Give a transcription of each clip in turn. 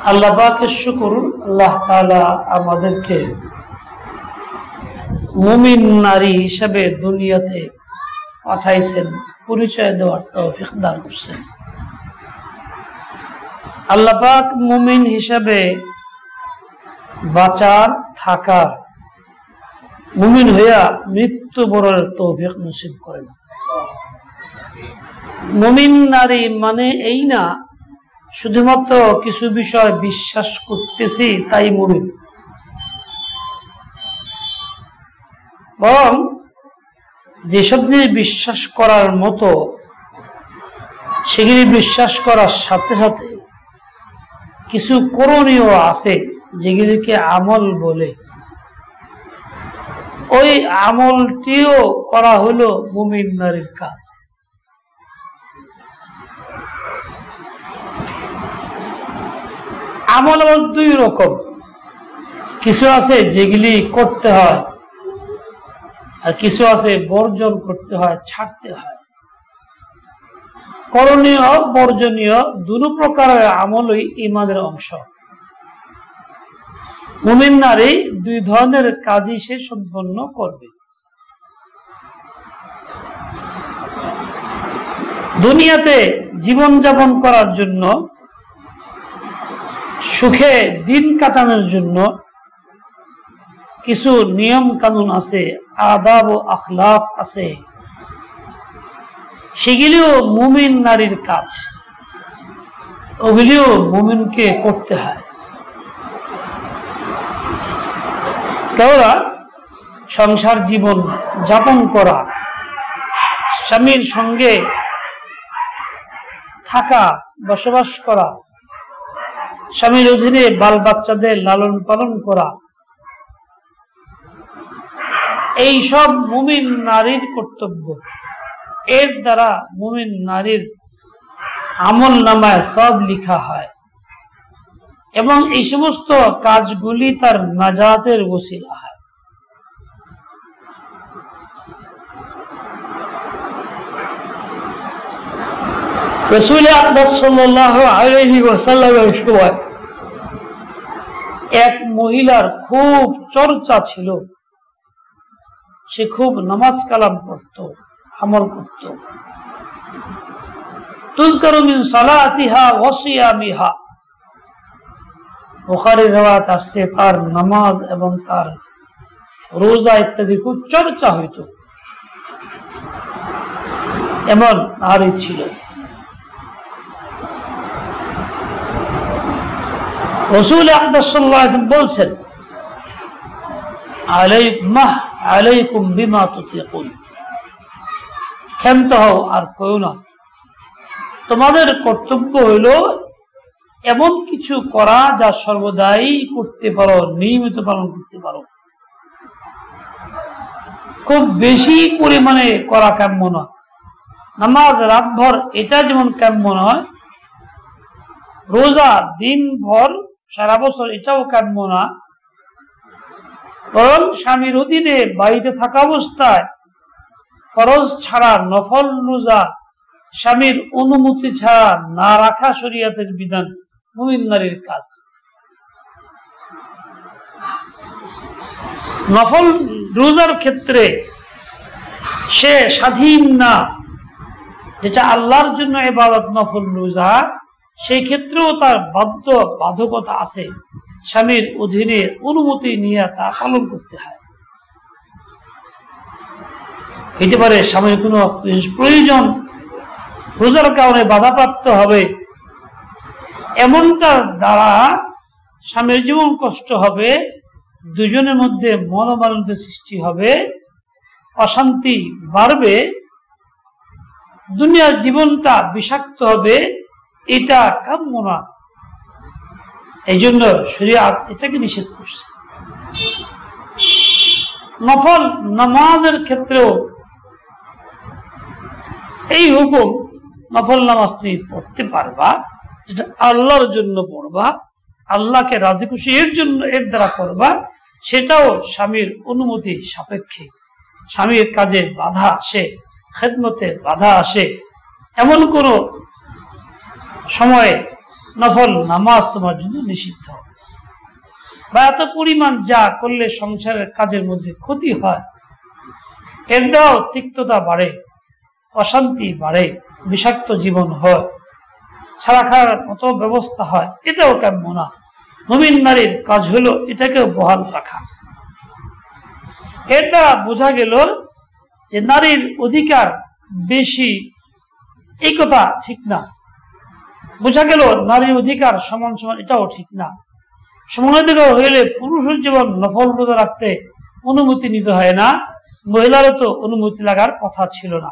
আল্লাহ পাকের শুকর, আল্লাহ তাআলা আমাদেরকে মুমিন নারী হিসেবে দুনিয়াতে পাঠাইছেন, পরিচয় দেওয়ার তৌফিক দান করছেন। আল্লাহ পাক মুমিন হিসেবে বাঁচার, থাকার, মুমিন হইয়া মৃত্যুবরণের তৌফিক নসিব করেন। মুমিন নারী মানে এই না শুধুমাত্র কিছু বিষয় বিশ্বাস করতেছি তাই মুমিন, বরং যেসব জিনিস বিশ্বাস করার মতো সেগুলি বিশ্বাস করার সাথে সাথে কিছু করণীয় আছে যেগুলিকে আমল বলে, ওই আমলটিও করা হলো মুমিন নারীর কাজ। আমল দুই রকম, কিছু আছে যেগুলি করতে হয় আর কিছু আছে বর্জন করতে হয়, ছাড়তে হয়। করণীয় বর্জনীয় দুটো প্রকারের আমলই ঈমানের অংশ। মুমিন নারী দুই ধরনের কাজই সে সম্পন্ন করবে। দুনিয়াতে জীবন যাপন করার জন্য, সুখে দিন কাটানোর জন্য কিছু নিয়ম কানুন আছে, আদাব ও আখলাক আছে, সেগুলিও মুমিন নারীর কাজ, ওগুলিও মুমিনকে করতে হয়। কেননা সংসার জীবন যাপন করা, স্বামীর সঙ্গে থাকা, বসবাস করা, স্বামীর অধীনে বাল বাচ্চাদের লালন পালন করা, এই সব মুমিন নারীর কর্তব্য। এর দ্বারা মুমিন নারীর আমল নামায় সব লিখা হয় এবং এই সমস্ত কাজগুলি তার নাজাতের ওসিলা হয়। রাসূল আকরাম সাল্লাল্লাহু আলাইহি ওয়াসাল্লামের সময় এক মহিলার খুব চর্চা ছিল, সে খুব নামাজ কালাম পড়ত, আমল করত। তুযকারু মিন সালাতিহা ওয়া সিয়ামিহা, বুখারীর riwayat আসছে তার নামাজ এবং তার রোজা ইত্যাদি খুব চর্চা হইত, এমন নারী ছিল। রাসূল আকরাম সাল্লাল্লাহু আলাইহি ওয়াসাল্লাম বলছেন, আলাইকুম বিমা তুতিকুন, ক্ষান্ত হও আর কইও না, তোমাদের কর্তব্য হইল এমন কিছু করা যা সর্বদাই করতে পারো, নিয়মিত পালন করতে পারো। খুব বেশি পরিমাণে করা কাম্য নয়, নামাজ রাতভর এটা যেমন কাম্য নয়, রোজা দিনভর সারা বছর এটাও কাম্য না, বরং স্বামীর অধীনে বাড়িতে থাকা অবস্থায় ফরজ ছাড়া নফল রোজা স্বামীর অনুমতি ছাড়া না রাখা শরীয়তের বিধান মুমিন নারীর কাজ। নফল রোজার ক্ষেত্রে সে স্বাধীন না, যেটা আল্লাহর জন্য ইবাদত নফল রোজা, সেই ক্ষেত্রেও তার বাধ্যকতা আছে, স্বামীর অধীনে অনুমতি নিয়ে তা পালন করতে হয়। হইতে পারে স্বামীর কোনো প্রয়োজন রোজার কারণে বাধাপ্রাপ্ত হবে, এমনটার দ্বারা স্বামীর জীবন কষ্ট হবে, দুজনের মধ্যে মনোমালিন্য সৃষ্টি হবে, অশান্তি বাড়বে, দুনিয়ার জীবনটা বিষাক্ত হবে, এটা কাম্য না। এই জন্য শরীয়ত এটাকে নিষেধ করছে। নফল নামাজের ক্ষেত্রেও এই হুকুম, নফল নামাজ তুমি পড়তে পারবা, যেটা আল্লাহর জন্য পড়বা, আল্লাহকে রাজি খুশি এর জন্য এর দ্বারা করবা, সেটাও স্বামীর অনুমতি সাপেক্ষে। স্বামীর কাজে বাধা আসে, খেদমতে বাধা আসে, এমন কোন সময়ে নফল নামাজ তোমার জন্য নিষিদ্ধ, বা এত পরিমাণ যা করলে সংসারের কাজের মধ্যে ক্ষতি হয়, এর দ্বারাও তিক্ততা বাড়ে, অশান্তি বাড়ে, বিষাক্ত জীবন হয়, ছাড়া খাওয়ার মতো ব্যবস্থা হয়, এটাও কাম্য না। মুমিন নারীর কাজ হলো এটাকেও বহাল রাখা। এর দ্বারা বোঝা গেল যে নারীর অধিকার বেশি, এই কথা ঠিক না। বোঝা গেল নারীর অধিকার সমান সমান, এটাও ঠিক না। সমান অধিকার হইলে পুরুষের জীবন নফল রোজা রাখতে অনুমতি নিতে হয় না, মহিলারও তো অনুমতি লাগার কথা ছিল না।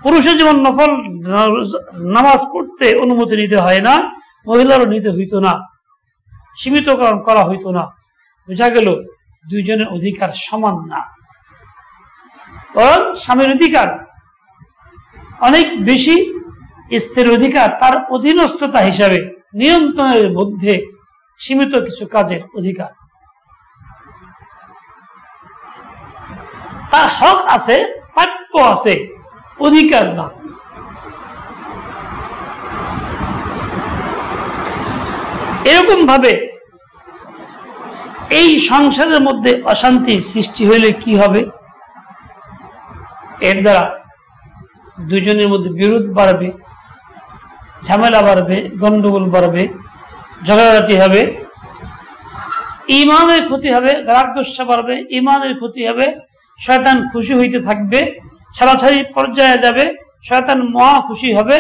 পুরুষের জীবন নফল নামাজ পড়তে অনুমতি নিতে হয় না, মহিলারও নিতে হইতো না, সীমিতকরণ করা হইতো না। বোঝা গেল দুইজনের অধিকার সমান না, বরং স্বামীর অধিকার অনেক বেশি, স্ত্রীর অধিকার তার অধীনস্থতা হিসাবে নিয়ন্ত্রণের মধ্যে সীমিত কিছু কাজের অধিকার। তার হক আছে, প্রাপ্য আছে, অধিকার না। এরকম ভাবে এই সংসারের মধ্যে অশান্তি সৃষ্টি হইলে কি হবে? এর দ্বারা দুজনের মধ্যে বিরোধ বাড়বে, ঝামেলা বাড়বে, গন্ডগোল বাড়বে, ঝগড়াঝাটি হবে, ঈমানের ক্ষতি হবে, রাগ-গোসা বাড়বে, ঈমানের ক্ষতি হবে, শয়তান খুশি হইতে থাকবে, ছাড়াছাড়ি পর্যায়ে যাবে, শয়তান মহা খুশি হবে,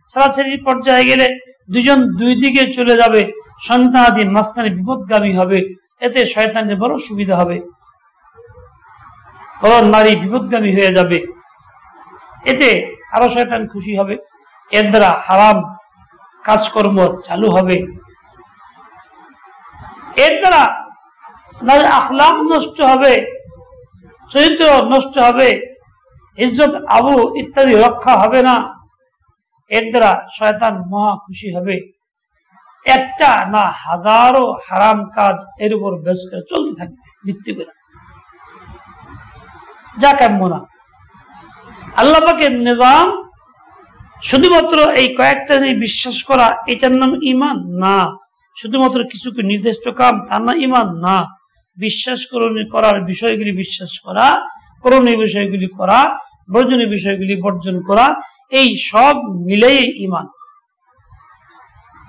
ছাড়াছাড়ি পর্যায়ে গেলে দুজন দুই দিকে চলে যাবে, সন্তানাদি মাঝখানে বিপদগামী হবে, এতে শয়তানের বড় সুবিধা হবে, বড় নারী বিপদগামী হয়ে যাবে, এতে আরো শয়তান খুশি হবে, এর দ্বারা হারাম কাজকর্ম চালু হবে, এর দ্বারা নারীর আখলাক নষ্ট হবে, চরিত্র নষ্ট হবে, ইজ্জত আবরু ইত্যাদি রক্ষা হবে না, এর দ্বারা শয়তান মহা খুশি হবে। একটা না হাজারো হারাম কাজ এর উপর বেশ করে চলতে থাকবে ভিত্তি করে, যা কাম্য না। আল্লাহ পাকের নিজাম শুধুমাত্র এই কয়েকটা নিয়ে বিশ্বাস করা, এটার নাম ঈমান না। শুধুমাত্র কিছু নির্দিষ্ট কাম, তার নাম ঈমান না। বিশ্বাস করার বিষয়গুলি বিশ্বাস করা, করণীয় বিষয়গুলি করা, বর্জনীয় বিষয়গুলি বর্জন করা, এই সব মিলেই ঈমান।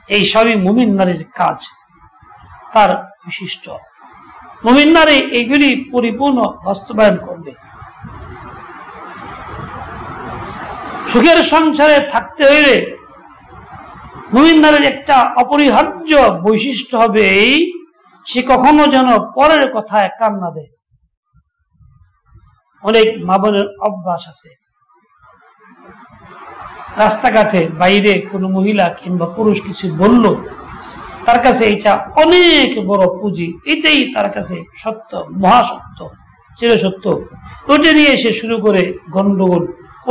এই সবই মুমিন নারীর কাজ, তার বৈশিষ্ট্য। মুমিন নারী এইগুলি পরিপূর্ণ বাস্তবায়ন করবে। সুখের সংসারে থাকতে হইলে মুমিন নারীর একটা অপরিহার্য বৈশিষ্ট্য হবে এই, সে কখনো যেন পরের কথায় কান না দেয়। অনেক মা বোনের অভ্যাস আছে, রাস্তাঘাটে বাইরে কোনো মহিলা কিংবা পুরুষ কিছু বলল, তার কাছে এটা অনেক বড় পুঁজি, এটাই তার কাছে সত্য, মহাসত্য, চিরসত্য। ওটা নিয়ে এসে শুরু করে গন্ডগোল,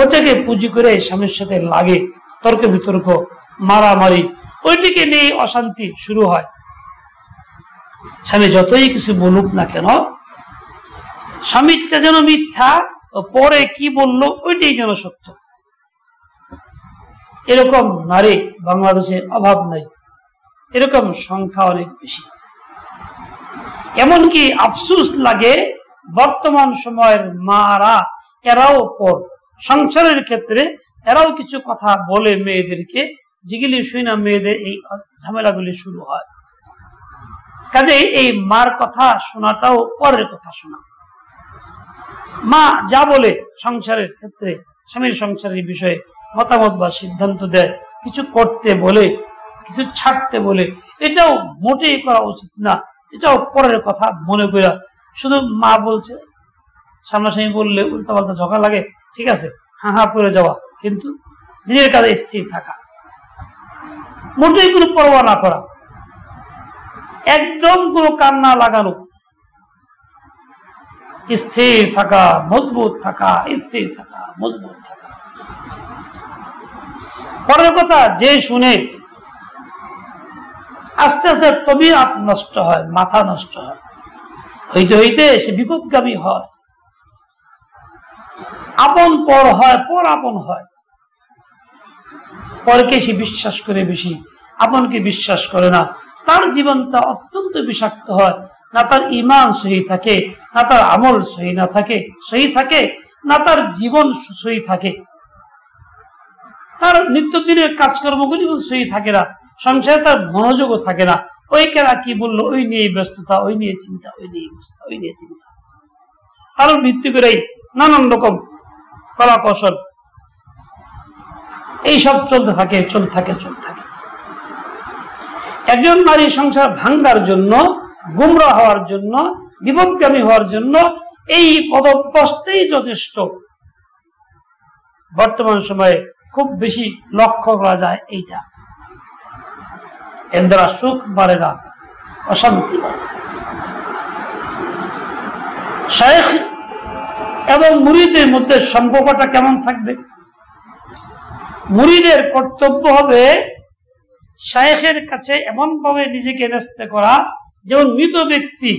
ওটাকে পুঁজি করে স্বামীর সাথে লাগে, তর্ক বিতর্ক, মারামারি, ওইটিকে নিয়ে অশান্তি শুরু হয়। স্বামী যতই কিছু বলুক না কেন, স্বামীটা যেন মিথ্যা, পরে কি বললো ওইটাই যেন সত্য। এরকম নারী বাংলাদেশে অভাব নাই, এরকম সংখ্যা অনেক বেশি। এমনকি আফসোস লাগে বর্তমান সময়ের মারা, এরাও পর সংসারের ক্ষেত্রে এরাও কিছু কথা বলে মেয়েদেরকে, যেগুলি শুই না মেয়েদের এই ঝামেলাগুলি শুরু হয়। কাজে এই মার কথা শোনাটাও পরের কথা শোনা। মা যা বলে সংসারের ক্ষেত্রে, স্বামীর সংসারের বিষয়ে মতামত বা সিদ্ধান্ত দেয়, কিছু করতে বলে, কিছু ছাড়তে বলে, এটাও মোটেই করা উচিত না। এটাও পরের কথা মনে করা, শুধু মা বলছে, সামনাসামনি বললে উল্টাপাল্টা ঝগড়া লাগে, ঠিক আছে, হা হা করে যাওয়া, কিন্তু নিজের কাজে স্থির থাকা, মোটেই কোনো পরোয়া না করা, একদম কোনো কান্না লাগানো, স্থির থাকা, মজবুত থাকা, স্থির থাকা, মজবুত থাকা। পরের কথা যে শুনে আস্তে আস্তে তবিয়ত নষ্ট হয়, মাথা নষ্ট হয়, হইতে হইতে সে বিপদগামী হয়, আপন পর হয়, পর আপন হয়। পরকে সে বিশ্বাস করে বেশি, আপনকে বিশ্বাস করে না, তার জীবনটা অত্যন্ত বিষাক্ত হয়। না তার ঈমান সহি থাকে, না তার আমল সহি থাকে, না তার জীবন সহি থাকে, তার নিত্যদিনের কাজকর্মগুলি সহি থাকে না, সংসারে তার মনোযোগও থাকে না। ওই কেরা কি বললো ওই নিয়ে ব্যস্ততা, ওই নিয়ে চিন্তা, তার ভিত্তি করেই নানান রকম কলা কৌশল এইসব চলতে থাকে। একজন নারী সংসার ভাঙ্গার জন্য, গুমরা হওয়ার জন্য, বিপদগামী হওয়ার জন্য এই পদভ্রষ্টাই যথেষ্ট। বর্তমান সময়ে খুব বেশি লক্ষ্য করা যায় এইটা। এর দ্বারা সুখ বাড়ে না, অশান্তি বাড়ে। শায়েখ এবং মুরিদের মধ্যে সম্পর্কটা কেমন থাকবে? মুরিদের কর্তব্য হবে শায়েখের কাছে এমন ভাবে নিজেকে ন্যস্ত করা, যেমন মৃত ব্যক্তি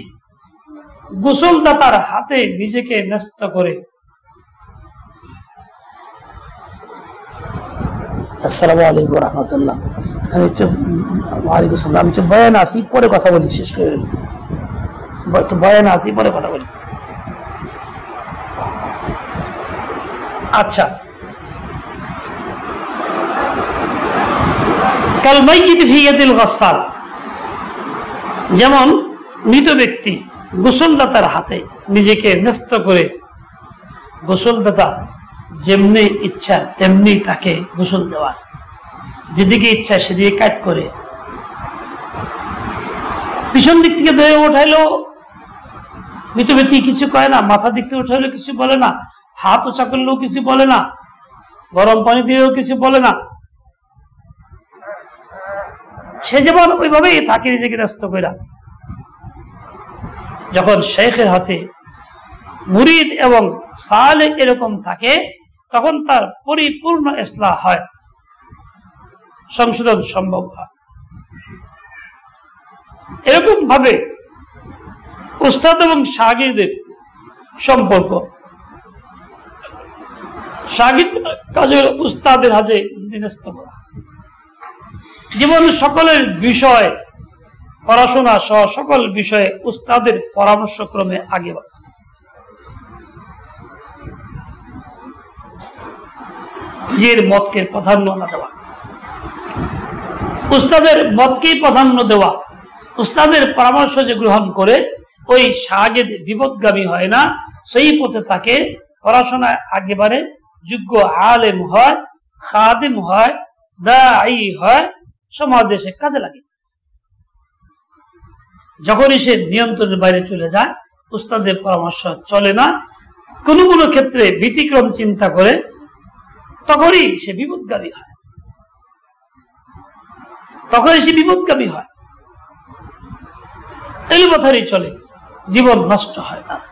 গোসলদাতার হাতে নিজেকে ন্যস্ত করে। আসসালামু আলাইকুম ওয়া রাহমাতুল্লাহ। আমি তো বয়ান আসি, পরে কথা বলি, শেষ করে বয়ান আসি, পরে কথা বলি। আচ্ছা, কাল মাইয়িত ফি ইয়াদিল গাসসাল, যেমন মৃত ব্যক্তি গোসলদাতার হাতে নিজেকে ন্যস্ত করে। গোসলদাতা যেমনি ইচ্ছা তেমনি তাকে গোসল দেওয়া, যেদিকে ইচ্ছা সেদিকে কাট করে। পিছন দিক থেকে ধরে উঠাইলো মৃত ব্যক্তি কিছু কয় না, মাথা দিক থেকে উঠাইলেও কিছু বলে না, হাত উঁচা করলেও কিছু বলে না, গরম পানি দিলেও কিছু বলে না। সে যেমন ওইভাবেই থাকে নিজেকে ব্যস্ত করে। যখন শেখের হাতে মুরিদ এবং সালেহ এরকম থাকে, তখন তার পরিপূর্ণ ইসলাহ হয়, সংশোধন সম্ভব হয়। এরকম ভাবে উস্তাদ এবং শাগিরদের সম্পর্ক, শাগিদ কাজের উস্তাদের হাতে ন্যস্ত করা। জীবন সকলের বিষয়, পড়াশোনা সহ সকল বিষয়ে উস্তাদের পরামর্শক্রমে আগে বাড়া। নিজের মতকে প্রাধান্য না দেওয়া, উস্তাদের মতকেই প্রাধান্য দেওয়া, উস্তাদের পরামর্শ যে গ্রহণ করে ওই শাগিদ বিপদগামী হয় না, সেই পথে তাকে পড়াশোনায় আগে বাড়ে, যোগ্য আলেম হয়, খাদিম হয়, দাঈ হয়, সমাজে সে কাজে লাগে। যখনই সে নিয়ন্ত্রণের বাইরে চলে যায়, উস্তাদের পরামর্শ চলে না, কোনো কোনো ক্ষেত্রে ব্যতিক্রম চিন্তা করে, তখনই সে বিপদগামী হয়, এলোপাথারি চলে, জীবন নষ্ট হয়, তার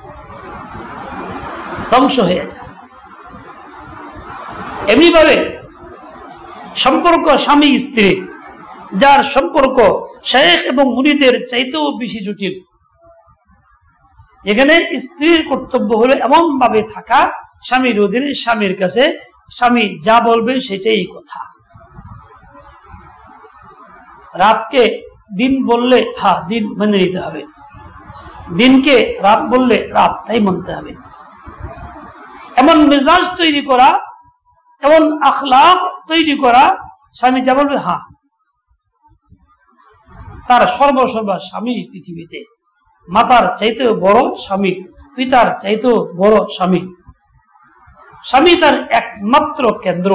ধ্বংস হয়ে যায়। এমনি ভাবে সম্পর্ক স্বামী স্ত্রী, যার সম্পর্ক শেখ এবং মুরিদের চাইতেও বেশি জটিল। এখানে স্ত্রীর কর্তব্য হলো এমন ভাবে থাকা, স্বামীর অধীনে, স্বামীর কাছে স্বামী যা বলবে সেটাই কথা। রাতকে দিন বললে হ্যাঁ দিন মেনে নিতে হবে, দিনকে রাত বললে রাত তাই মানতে হবে। এমন মেজাজ তৈরি করা, এমন আখলাক তৈরি করা, স্বামী যা বলবে হ্যাঁ। তার সর্বসর্বা স্বামী পৃথিবীতে, মাতার চাইতেও বড় স্বামী, পিতার চাইতেও বড় স্বামী, স্বামী তার একমাত্র কেন্দ্র।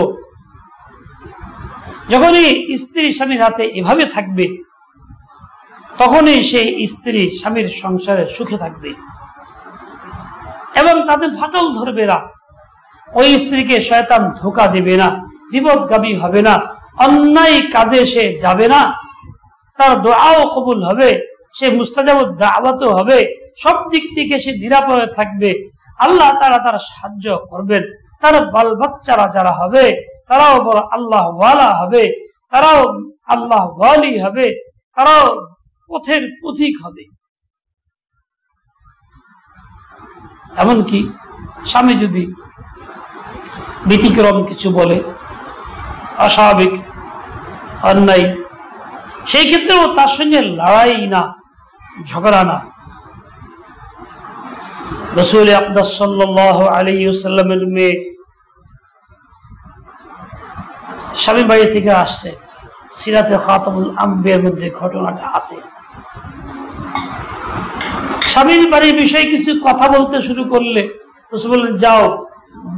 যখনই স্ত্রী স্বামীর হাতে এভাবে থাকবে, তখনই সেই স্ত্রী স্বামীর সংসারে সুখে থাকবে এবং তাতে ফাটল ধরবে না। ওই স্ত্রীকে শয়তান ধোঁকা দেবে না, বিপদগামী হবে না, অন্যায় কাজে সে যাবে না, তার দোয়াও কবুল হবে, সে মুস্তাজাবুদ দাওয়াতও হবে, সব দিক থেকে সে নিরাপদে থাকবে। আল্লাহ তাআলা তার সাহায্য করবেন, তার বাল বাচ্চারা যারা হবে তারাও বড় আল্লাহ ওয়ালা হবে, তারাও আল্লাহ ওয়ালি হবে, তারাও পথের পথিক হবে। এমনকি স্বামী যদি ব্যতিক্রম কিছু বলে, অস্বাভাবিক অন্যায়, সেই ক্ষেত্রেও তার সঙ্গে লড়াই না, ঝগড়া না। রাসূল আকরাম সাল্লাল্লাহু আলাইহি ওয়াসাল্লামের মেয়ে স্বামী বাড়ি থেকে আসছে, সিরাতে খাতামুল আম্বিয়ার মধ্যে ঘটনাটা আছে। স্বামীর বাড়ির বিষয়ে কিছু কথা বলতে শুরু করলে রাসূল বললেন, যাও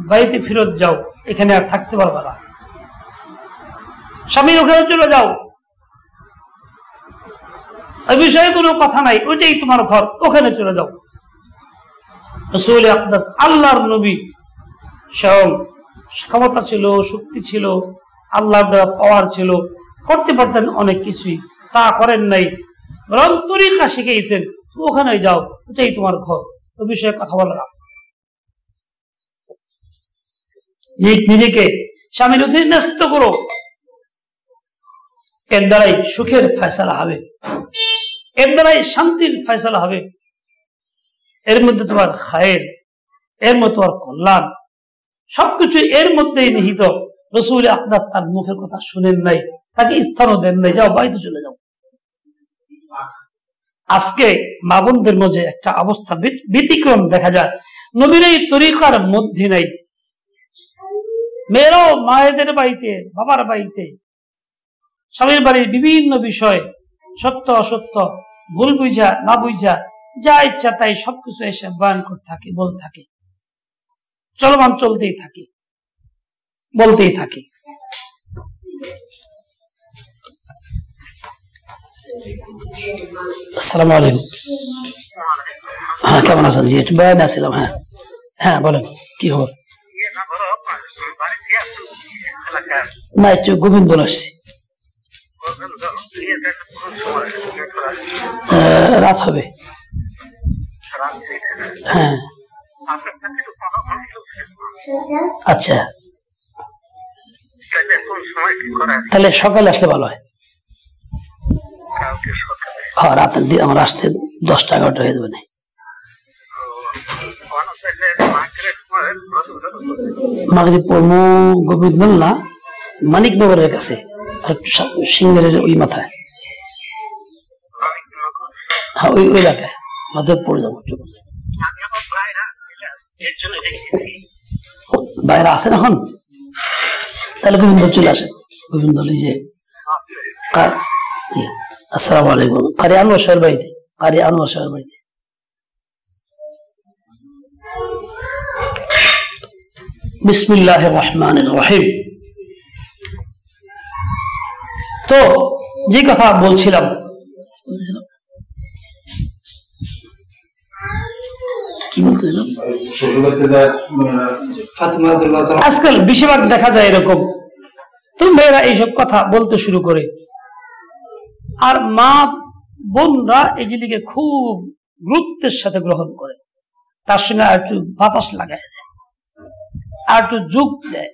বাড়িতে ফেরত যাও, এখানে আর থাকতে পারবে না। স্বামী ওখানে চলে যাও, ওই বিষয়ে কোনো কথা নাই, ওইটাই তোমার ঘর, ওখানে চলে যাও। রাসূল আকরাম আল্লাহর নবী, স্বয়ং ক্ষমতা ছিল, শক্তি ছিল, আল্লাহর দেওয়া পাওয়ার ছিল, করতে পারতেন অনেক কিছুই, তা করেন নাই, বরং তরিকা শিখিয়েছেন, ওখানে যাও, ওটাই তোমার ঘর, ওই বিষয়ে কথা বলে না। নিজেকে স্বামীর অধীনে ন্যস্ত করো, এর দ্বারাই সুখের ফয়সালা হবে, এর দ্বারাই শান্তির ফয়সালা হবে, এর মধ্যে তোমার খায়ের, এর মধ্যে তোমার কল্যাণ, সবকিছু এর মধ্যেই নিহিত। রাসূল আকরাম তার মুখের কথা শুনেন নাই, তাকে স্থানও দেন নাই, যাও বাড়িতে চলে যাও। আজকে মা বোনদের মধ্যে একটা অবস্থা ব্যতিক্রম দেখা যায়, নবীর এই তরিকার মধ্যে নাই। মেয়েরাও মায়েদের বাড়িতে, বাবার বাড়িতে, স্বামীর বাড়ির বিভিন্ন বিষয়, সত্য অসত্য, ভুল বুঝা না বুঝা, যা ইচ্ছা তাই সবকিছু এসে বয়ান করতে থাকে, বলতে থাকে, চলমান চলতেই থাকে, বলতেই থাকে। আসসালামু আলাইকুম। হ্যাঁ, কেমন আছেন? জি, একটু বয়ানে আসছিলাম। হ্যাঁ হ্যাঁ, বলেন কি খবর? না, একটু গোবিন্দ আসছি। রাত হবে। হ্যাঁ, আচ্ছা, তাহলে সকালে আসলে ভালো হয়। হ্যাঁ, রাতের দিকে আমার আসতে 10টা 11টা হয়ে যাবে না। মাগরিব পড়বো গোবিন্দ না, মানিকনগরের কাছে, সিঙ্গারের ওই মাথায়। হ্যাঁ, ওই এলাকায় মাধবপুর যাবো। বাইরে আসেন এখন, তাহলে গোবিন্দ চলে আসেন। গোবিন্দ যে আসসালামু আলাইকুম, কারি আনোয়ার সাহের বাড়িতে, কারি আনোয়ার সাহের বাড়িতে। বিসমিল্লাহির রহমানির রহিম। তো যে কথা বলছিলাম, কি বলতেছিলাম, আজকাল বেশিরভাগ দেখা যায় এরকম, তো মেয়েরা এইসব কথা বলতে শুরু করে, আর মা বোনরা এগুলিকে খুব গুরুত্বের সাথে গ্রহণ করে, তার সঙ্গে আর একটু বাতাস লাগায় দেয়, আর একটু যোগ দেয়,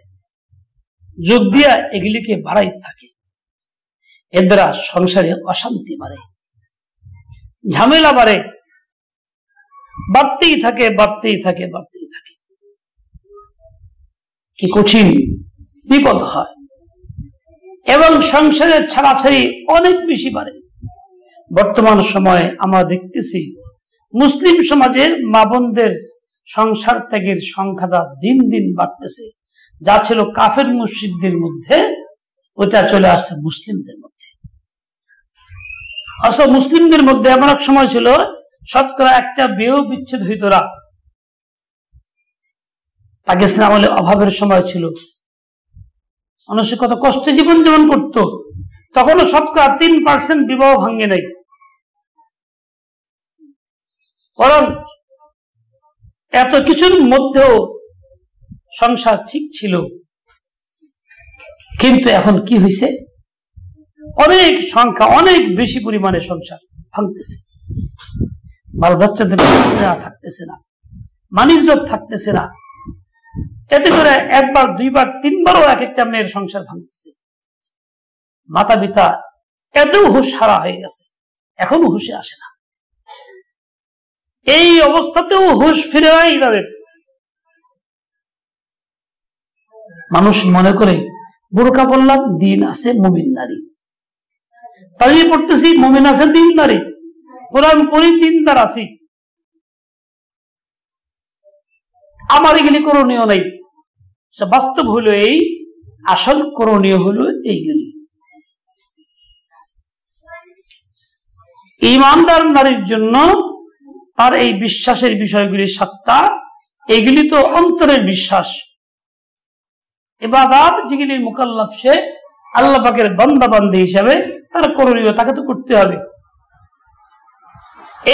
যোগ দিয়া এগুলিকে বাড়াইতে থাকে। এর দ্বারা সংসারে অশান্তি বাড়ে, ঝামেলা বাড়ে, বাড়তেই থাকে, বাড়তেই থাকে, বাড়তেই থাকে। কি কঠিন বিপদ হয়, এবং সংসারের ছাড়াছাড়ি অনেক বেশি বাড়ে। বর্তমান সময়ে আমরা দেখতেছি মুসলিম সমাজে মা বোনদের সংসার ত্যাগের সংখ্যাটা দিন দিন বাড়তেছে। যা ছিল কাফের মুশরিকদের মধ্যে, ওটা চলে আসছে মুসলিমদের মধ্যে। আসলে মুসলিমদের মধ্যে এমন এক সময় ছিল শতকরা একটা বিয়েও বিচ্ছেদ হইত না। পাকিস্তান আমলে অভাবের সময় ছিল, মানুষ কত কষ্টে জীবন যাপন করত, তখনও শতকরা 3% বিবাহ ভাঙ্গে নাই, বরং এত কিছুর মধ্যেও সংসার ঠিক ছিল। কিন্তু এখন কি হয়েছে, অনেক সংখ্যা, অনেক বেশি পরিমাণে সংসার ভাঙতেছে, বাল বাচ্চাদের থাকতেছে না, বাণিজ্য থাকতেছে না, এতে করে একবার দুইবার তিনবারও এক একটা মেয়ের সংসার ভাঙতেছে। মাতা পিতা এতেও হুঁশ হারা হয়ে গেছে, এখনো হুঁশে আসে না। এই অবস্থাতেও হুঁশ ফিরে নাই তাদের। মানুষ মনে করে বোরকা বললাম দিন আছে, মুমিন নারী, তাই পড়তেছি মুমিন আছে দিনদারি, কোরআন পড়ি দিনদার আছি, আমার এগুলি করণীয় নাই। বাস্তব হলো এই, আসল করণীয় হলো এইগুলি। ঈমানদার নারীর জন্য তার এই বিশ্বাসের বিষয়গুলি 7টা, এগুলি তো অন্তরের বিশ্বাস। ইবাদত যেগুলির মুকাল্লাফ সে আল্লাহ পাকের বান্দা বান্দী হিসাবে তার করণীয়, তাকে তো করতে হবে।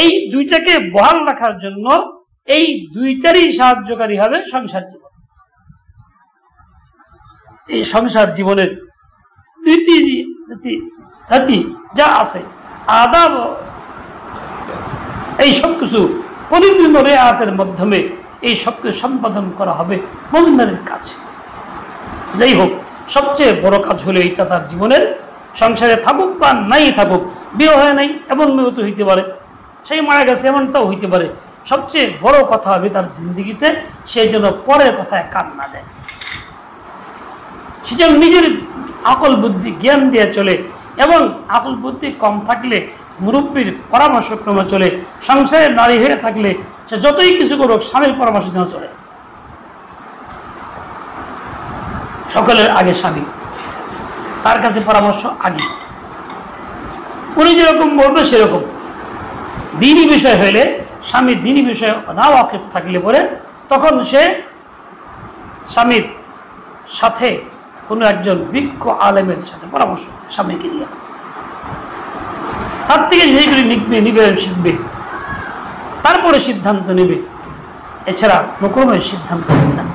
এই দুইটাকে বহাল রাখার জন্য এই দুইটারই সাহায্যকারী হবে সংসার জীবন। এই সংসার জীবনের রীতি যা আছে, আদাব, এই সবকিছু পরিপূর্ণ রেয়াতের মাধ্যমে এই সবকিছু সম্পাদন করা হবে মুমিনের কাছে। যাই হোক, সবচেয়ে বড় কাজ হলো এইটা তার জীবনের, সংসারে থাকুক বা নাই থাকুক, বিয়ে হয় নাই এমন মেয়ে তো হইতে পারে, সেই মারা গেছে এমনটাও হইতে পারে। সবচেয়ে বড় কথা হবে তার জিন্দগিতে সে যেন পরের কথায় কান না দেয়, সে যেন নিজের আকল বুদ্ধি জ্ঞান দিয়ে চলে, এবং আকল বুদ্ধি কম থাকলে মুরব্বীর পরামর্শক্রমে চলে। সংসারে নারী হয়ে থাকলে সে যতই কিছু করুক স্বামীর পরামর্শ যেন চলে। সকলের আগে স্বামী, তার কাছে পরামর্শ আগে, উনি যেরকম বলবে সেরকম। দ্বীনি বিষয় হইলে স্বামীর দ্বীনি বিষয়ে না ওয়াকিফ থাকলে পরে তখন সে স্বামীর সাথে কোনো একজন বিজ্ঞ আলেমের সাথে পরামর্শ স্বামীকে নিয়ে, তার থেকে যেগুলি নিবে শিখবে, তারপরে সিদ্ধান্ত নেবে, এছাড়া কোনো সিদ্ধান্ত নেবে না।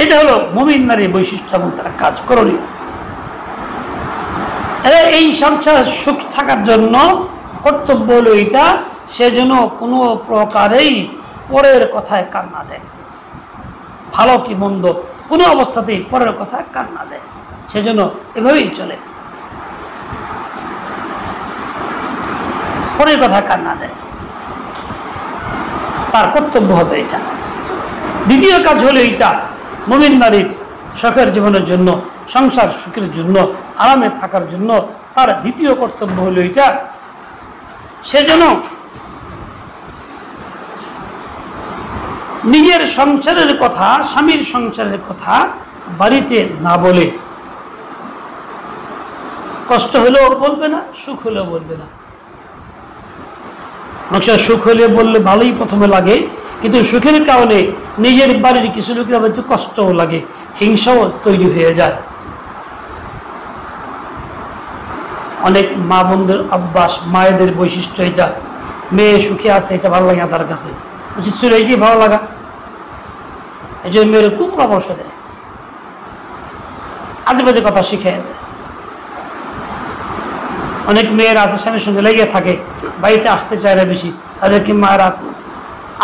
এটা হলো মুমিন নারীর বৈশিষ্ট্য এবং তারা কাজ করণীয়। এই সংসার সুখ থাকার জন্য কর্তব্য হলো এটা, সে যেন কোনো প্রকারেই পরের কথায় কান না দেয়, ভালো কি মন্দ কোনো অবস্থাতেই পরের কথায় কান না দেয়, সেজন্য এভাবেই চলে, পরের কথায় কান না দেয়, তার কর্তব্য হবে এটা। দ্বিতীয় কাজ হলো এইটা, মুমিন নারীর সুখের জীবনের জন্য, সংসার সুখের জন্য, আরামে থাকার জন্য তার দ্বিতীয় কর্তব্য হলো এটা, সে যেন নিজের সংসারের কথা, স্বামীর সংসারের কথা বাড়িতে না বলে, কষ্ট হলেও বলবে না, সুখ হলেও বলবে না। মানুষের সুখ হলে বললে ভালোই প্রথমে লাগে, কিন্তু সুখের কারণে নিজের বাড়ির কিছু লোকের হয়তো কষ্টও লাগে, হিংসাও তৈরি হয়ে যায়। অনেক মা বোনদের অভ্যাস, মায়েদের বৈশিষ্ট্য এটা, মেয়ে সুখে আসতে এটা ভালো লাগে না তার কাছে, উচিত ছিল এইটি ভালো লাগা, এই জন্য মেয়ের খুব পরামর্শ দেয়, আজে বাজে কথা শিখে দেয়। অনেক মেয়েরা আছে স্বামীর সঙ্গে লেগে থাকে, বাড়িতে আসতে চায় না বেশি, তাদেরকে মায়েরা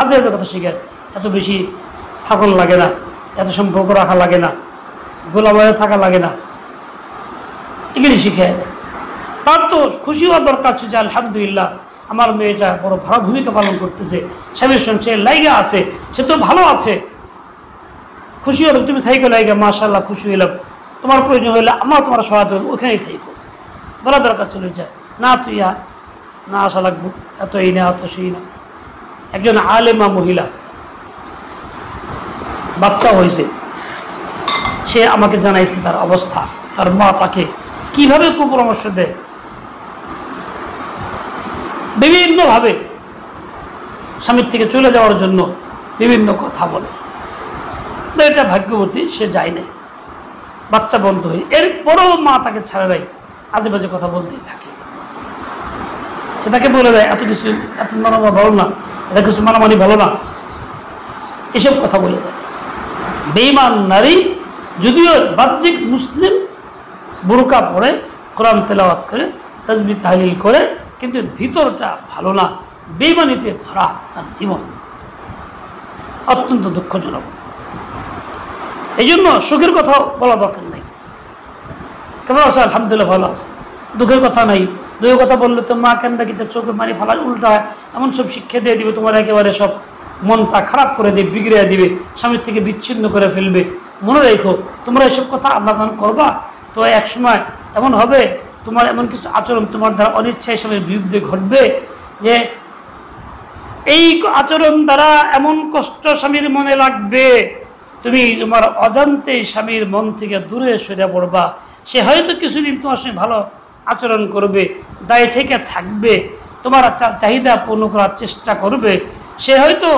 আজে বাজে কথা শিখে, এত বেশি থাকন লাগে না, এত সম্পর্ক রাখা লাগে না, গোলাবারে থাকা লাগে না, এগুলি শিখে দেয়। তার তো খুশি হওয়ার দরকার ছিল যে আলহামদুলিল্লাহ আমার মেয়েটা বড় ভালো ভূমিকা পালন করতেছে, স্বামীর সঙ্গে লাইগা আছে, সে তো ভালো আছে, খুশি হলো, তুমি থাইকো লাইগা, মাশাআল্লাহ খুশি হইলাম, তোমার প্রয়োজন হইলে আমরা তোমার সহায়তা করবো, ওখানেই থাইকো, বলা দরকার ছিল যায় না, তুই না আসা লাগবো, এত এই না এত সেই না। একজন আলেমা মহিলা, বাচ্চা হয়েছে, সে আমাকে জানাইছে তার অবস্থা, তার মা তাকে কিভাবে কুপরামর্শ দেয়, বিভিন্নভাবে স্বামীর থেকে চলে যাওয়ার জন্য বিভিন্ন কথা বলে। এটা ভাগ্যবতী, সে যায় নাই, বাচ্চা বন্ধ হয়ে, এরপরও মা তাকে ছাড়ে নাই, আজে বাজে কথা বলতেই থাকে। সে তাকে বলে দেয় এত কিছু, এত মানামা ভালো না, এত কিছু মানামানি ভালো না, এসব কথা বলে দেয়। বেঈমান নারী যদিও বাহ্যিক মুসলিম, বুরকা পরে, কোরআন তেলাওয়াত করে, তাসবিহ তাহলিল করে, কিন্তু ভিতরটা ভালো না, বেঈমানিতে ভরা তার জীবন, অত্যন্ত দুঃখজনক। এই জন্য সুখের কথা বলা দরকার নেই, কেমন আছে আলহামদুলিল্লাহ ভালো আছে, দুঃখের কথা নাই, দুঃখের কথা বললে তো মা কেন দেখি চোখে মারি ফালা উল্টা হয়, এমন সব শিক্ষা দিয়ে দিবে, তোমার একেবারে সব মনটা খারাপ করে দিবে, বিগড়ে দিবে, স্বামীর থেকে বিচ্ছিন্ন করে ফেলবে, মনে রেখো, তোমরা এসব কথা আল্লাহ দান করবা তো এক সময় এমন হবে, তোমার এমন কিছু আচরণ তোমার দ্বারা অনিচ্ছায় স্বামীর বিরুদ্ধে ঘটবে যে এই আচরণ দ্বারা এমন কষ্ট স্বামীর মনে লাগবে, তুমি তোমার অজান্তে স্বামীর মন থেকে দূরে সরে পড়বা। সে হয়তো কিছুদিন তোমার সঙ্গে ভালো আচরণ করবে, দায় থেকে থাকবে, তোমার চাহিদা পূর্ণ করার চেষ্টা করবে, সে হয়তো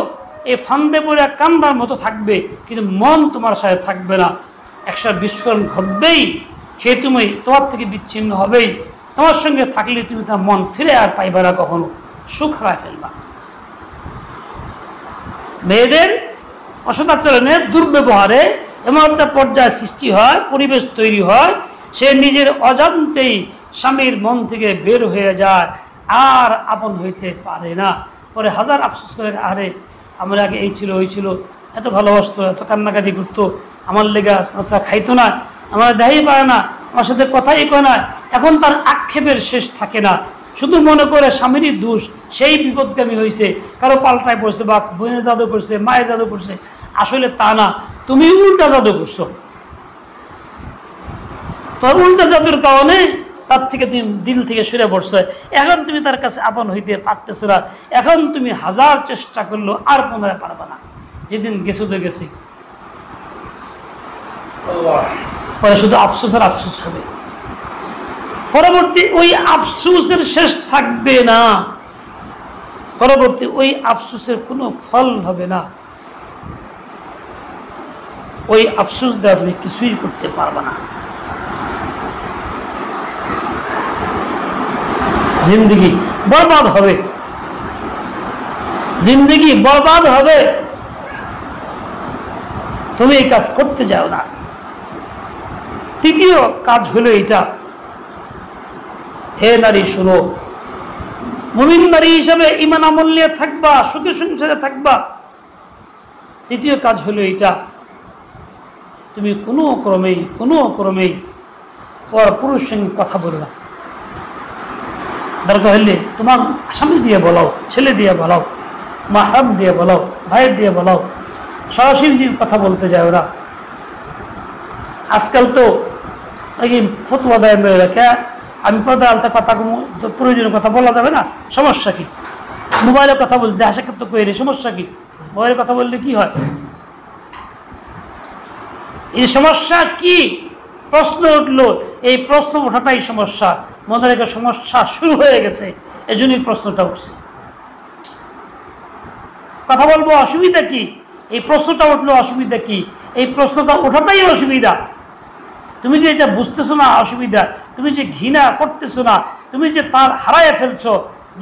এই ফান্দে পড়ে কান্দার মতো থাকবে, কিন্তু মন তোমার সাথে থাকবে না। একশো বিস্ফোরণ ঘটবেই, সে তুমি তোমার থেকে বিচ্ছিন্ন হবেই। তোমার সঙ্গে থাকলে তুমি তার মন ফিরে আর পাইবে না, কখনো সুখ হারায় ফেলবা। মেয়েদের অসদাচরণে, দুর্ব্যবহারে এমন একটা পর্যায়ে সৃষ্টি হয়, পরিবেশ তৈরি হয়, সে নিজের অজান্তেই স্বামীর মন থেকে বের হয়ে যায়, আর আপন হইতে পারে না। পরে হাজার আফসোস করে, আরে আমার আগে এই ছিল ওই ছিল, এত ভালোবাসতো, এত কান্নাকাটি করতো, আমার লেগা খাইতো না, আমার দেখাই পারে না, আমার সাথে কথাই কয় না। এখন তার আক্ষেপের শেষ থাকে না, শুধু মনে করে স্বামীরই দোষ, সেই বিপদগামী হয়েছে, কারো পাল্টায় পড়ছে, বা বোনের জাদু করছে, মায়ের জাদু করছে। আসলে তা না, তুমি উল্টা জাদু করছো। তোর উল্টা জাদুর কারণে তার থেকে তুমি দিল থেকে সরে পড়ছো। এখন তুমি তার কাছে আপন হইতে পারতেছো না। এখন তুমি হাজার চেষ্টা করলো আর পুনরায় পারবা না। যেদিন গেছো তো গেছি, পরে শুধু আফসোস আর আফসোস হবে। পরবর্তী ওই আফসোসের শেষ থাকবে না, পরবর্তী ওই আফসোসের কোনো ফল হবে না। ওই আফসোস দেওয়া তুমি কিছুই করতে পারবে না। জিন্দগি বরবাদ হবে, জিন্দগি বরবাদ হবে। তুমি এই কাজ করতে যাও না। তৃতীয় কাজ হলো এটা, হে নারী শুনো, মুমিন নারী হিসাবে ঈমান আমল নিয়ে থাকবা, সুখে সংসারে থাকবা। তৃতীয় কাজ হলো এটা, তুমি কোনো ক্রমেই পর পুরুষ সঙ্গে কথা বলো না। দরকার হলে তোমার স্বামী দিয়ে বলাও, ছেলে দিয়ে বলাও, মাহরাম দিয়ে বলাও, ভাইয়ের দিয়ে বলাও, সরাসরি কথা বলতে যাও না। আজকাল তো ফতুয়া দেয় মেয়েরা, আমি পর্দা আলতা কথা প্রয়োজনীয় কথা বলা যাবে না, সমস্যা কি? মোবাইলে কথা বলতে দেখা তো করি, সমস্যা কি? মোবাইলে কথা বললে কি হয়? এই সমস্যা কি? প্রশ্ন উঠলো, এই প্রশ্ন ওঠাটাই সমস্যা। মনে রেখে সমস্যা শুরু হয়ে গেছে, এই জন্যই প্রশ্নটা উঠছে। কথা বলবো, অসুবিধা কি? এই প্রশ্নটা উঠলো, অসুবিধা কি? এই প্রশ্নটা ওঠাটাই অসুবিধা। তুমি যে এটা বুঝতেছো না অসুবিধা, তুমি যে ঘৃণা করতেছো না, তুমি যে তার হারায় ফেলছো,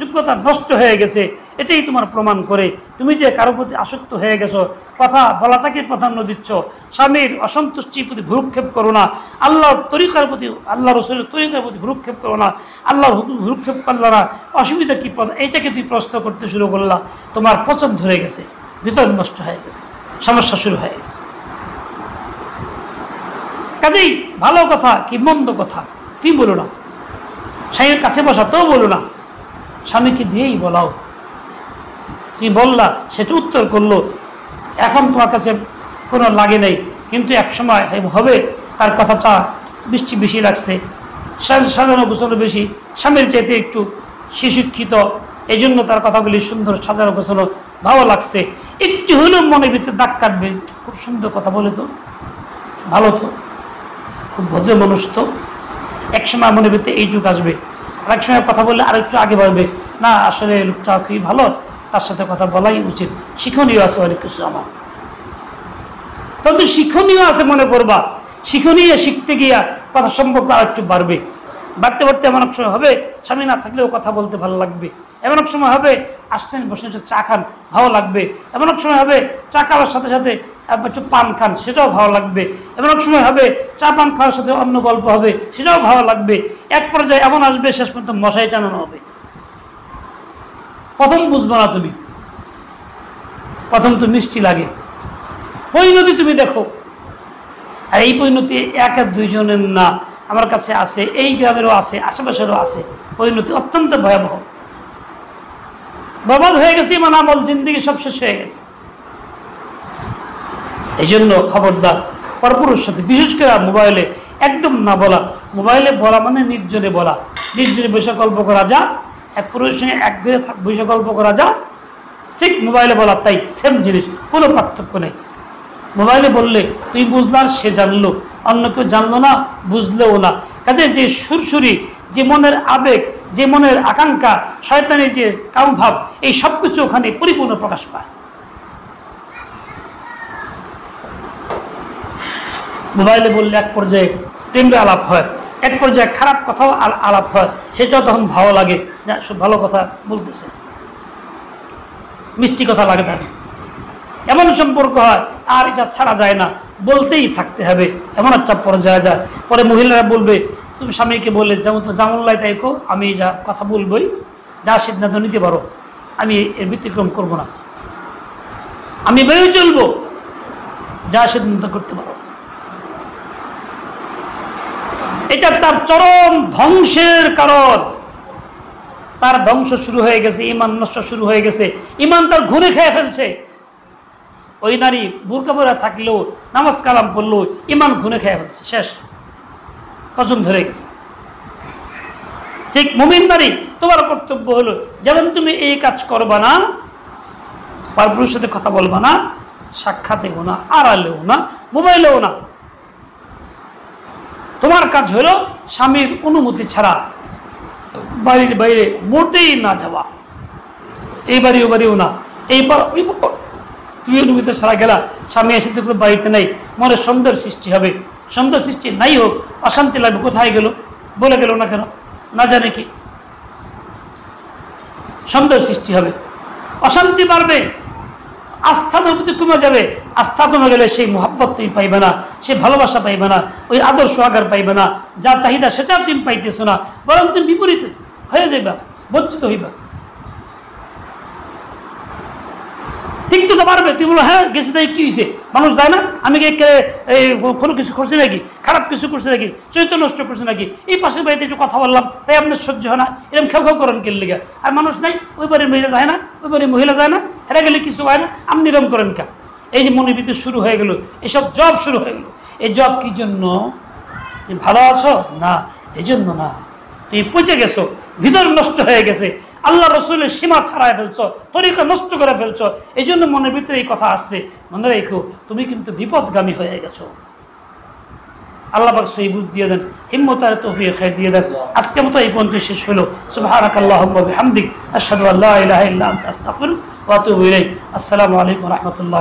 যোগ্যতা নষ্ট হয়ে গেছে, এটাই তোমার প্রমাণ করে। তুমি যে কারো প্রতি আসক্ত হয়ে গেছো, কথা বলাটাকে প্রাধান্য দিচ্ছ, স্বামীর অসন্তুষ্টির প্রতি ভ্রুক্ষেপ করো না, আল্লাহর তরিকার প্রতি, আল্লাহ রসুলের তরিকার প্রতি ভ্রুক্ষেপ করো না, আল্লাহর হুকুম ভ্রুক্ষেপ করল না, অসুবিধা কি? এইটাকে তুই প্রশ্ন করতে শুরু করলা, তোমার পছন্দ ধরে গেছে, ভিতর নষ্ট হয়ে গেছে, সমস্যা শুরু হয়ে গেছে। কাজেই ভালো কথা কি মন্দ কথা তুই বলো না, স্বামীর কাছে বসা তো বলো না, স্বামীকে দিয়েই বলাও। তুমি বললা, সেটা উত্তর করলো, এখন তোমার কাছে কোনো লাগে নেই, কিন্তু এক সময় হবে তার কথাটা বেশি লাগছে, সাজানো গোছানো বেশি, স্বামীর চাইতে একটু শিক্ষিত, এই জন্য তার কথাগুলি সুন্দর সাজানো গোছানো ভালো লাগছে, একটু হলেও মনের ভিতরে দাগ কাটবে, খুব সুন্দর কথা বলে তো, ভালো তো, খুব ভদ্র মানুষ তো। এক সময় মনের ভিতরে এইটুকু আসবে, আরেক সময় কথা বললে আরেকটু আগে বাড়বে, না আসলে লোকটা খুবই ভালো, তার সাথে কথা বলাই উচিত, শিক্ষণীয় আছে অনেক কিছু আমার। তবে শিক্ষণীয় আছে মনে করবা, শিক্ষণীয় শিখতে গিয়া কথা সম্পর্ক আর একটু বাড়বে, বাড়তে বাড়তে এমন এক সময় হবে স্বামী না থাকলেও কথা বলতে ভালো লাগবে, এমন এক সময় হবে আসছেন বসে চা খান ভালো লাগবে, এমন এক সময় হবে চা খাওয়ার সাথে সাথে একটু পান খান সেটাও ভালো লাগবে, এমন এক সময় হবে চা পান খাওয়ার সাথে অন্য গল্প হবে সেটাও ভালো লাগবে। এক পর্যায়ে এমন আসবে শেষ পর্যন্ত মশাই টানানো হবে। প্রথম বুঝবো না তুমি, প্রথম তো মিষ্টি লাগে, পরিণতি তুমি দেখো। আর এই পরিণতি এক আর দুইজনের না, আমার কাছে আছে, এই গ্রামেরও আছে, আশেপাশেরও আছে, পরিণতি অত্যন্ত ভয়াবহ। বরবাদ হয়ে গেছে ইমান আমল, জিন্দেগি সব শেষ হয়ে গেছে। এই জন্য খবরদার, পরপুরুষের সাথে, বিশেষ করে মোবাইলে একদম না বলা। মোবাইলে বলা মানে নির্জনে বলা, নির্জনে বসে গল্প করা যা, এক পুরুষের সঙ্গে এক ঘরে বসে গল্প করা যা, ঠিক মোবাইলে বলা তাই, সেম জিনিস, কোনো পার্থক্য নেই। মোবাইলে বললে তুই বুঝলার, সে জানলো, অন্য কেউ জানলো না, বুঝলেও না। কাজে যে সুরসুরি, যে মনের আবেগ, যে মনের আকাঙ্ক্ষা, শয়তানের যে কামভাব, এই সব কিছু ওখানে পরিপূর্ণ প্রকাশ পায়। মোবাইলে বললে এক পর্যায়ে প্রেমে আলাপ হয়, এক পর্যায়ে খারাপ কথাও আলাপ হয়, সেটাও তখন ভালো লাগে, সব ভালো কথা বলতেছে, মিষ্টি কথা লাগে তার, এমন সম্পর্ক হয় আর এটা ছাড়া যায় না, বলতেই থাকতে হবে, এমন একটা পর্যায়ে যায়। পরে মহিলারা বলবে, তুমি স্বামীকে বললে যেমন তো জামুল্লাই তাই কো, আমি যা কথা বলবই, যা সিদ্ধান্ত নিতে পারো, আমি এর ব্যতিক্রম করব না, আমি বেরিয়ে চলবো, যা সিদ্ধান্ত করতে পারো। এটা তার চরম ধ্বংসের কারণ। তার ধ্বংস শুরু হয়ে গেছে, ইমান নষ্ট শুরু হয়ে গেছে, ইমান তার ঘুরে খেয়ে ফেলছে। ওই নারী বুরকা পরে থাকলেও, নামাজ কালাম পড়লো, ইমান ঘুরে খেয়ে ফেলছে, শেষ, পছন্দ ধরে গেছে। ঠিক মুমিন নারী, তোমার কর্তব্য হলো যেমন তুমি এই কাজ করবা না, পরপুরুষের সাথে কথা বলবা না, সাক্ষাতেও না, আড়ালেও না, মোবাইলেও না। তোমার কাজ হলো স্বামীর অনুমতি ছাড়া বাড়ির বাইরে মোটেই না যাওয়া, এই বাড়ি ও বাড়িও না। এইবার তুমি অনুমতি ছাড়া গেলা, স্বামী এসে তো বাড়িতে নেই, মনে সন্দেহের সৃষ্টি হবে, সন্দেহ সৃষ্টি নাই হোক, অশান্তি লাগবে, কোথায় গেল, বলে গেল না কেন, না জানে কি, সন্দেহ সৃষ্টি হবে, অশান্তি বাড়বে, আস্থা তোর প্রতি কমে যাবে। আস্থা কমে গেলে সেই মোহাব্বত তুমি পাইবে না, সেই ভালোবাসা পাইবে না, ওই আদর্শ আগার পাইবে না, যা চাহিদা সেটা তুমি পাইতেছো না, বরং তুমি বিপরীত হয়ে যাইবা, বঞ্চিত হইবা। ঠিক তো পারবে, তুমি বলো হ্যাঁ গেছে, তাই কি হয়েছে, মানুষ যায় না, আমি কোনো কিছু করছি নাকি, খারাপ কিছু করছে নাকি, চরিত্র নষ্ট করছে নাকি, এই পাশের বাড়িতে একটু কথা বললাম তাই আপনার সহ্য হয় না, এরকম খেউ খেউ করেন কে লেগে, আর মানুষ নাই, ওই বাড়ির মহিলা যায় না, ওই বাড়ির মহিলা যায় না, হেরা গেলে কিছু হয় না, আপনি এরকম করেন কা। এই যে মনের ভিতরে শুরু হয়ে গেল, এসব জব শুরু হয়ে গেল। এই জব কি জন্য? তুমি ভালো আছো না, এই জন্য না, তুমি পচে গেছো, ভিতর নষ্ট হয়ে গেছে, আল্লাহ রসুলের সীমা ছাড়াই ফেলছো, তরিকা নষ্ট করে ফেলছো, এই জন্য মনের ভিতরে এই কথা আসছে। মনে রেখো, তুমি কিন্তু বিপদগামী হয়ে গেছো। আল্লাহ পাক সেই বুঝ দিয়ে দেন, হিম্মত আর তৌফিক খায়ের দিয়ে দেন। আজকের মতো এই পর্যন্ত শেষ হলো। সুবহানাকাল্লাহুম্মা ওয়া বিহামদিক, আশহাদু আল্লা ইলাহা ইল্লা আনতা আস্তাগফিরুকা ওয়া আতুবু ইলাইক। আসসালামু আলাইকুম ওয়া রাহমাতুল্লাহ।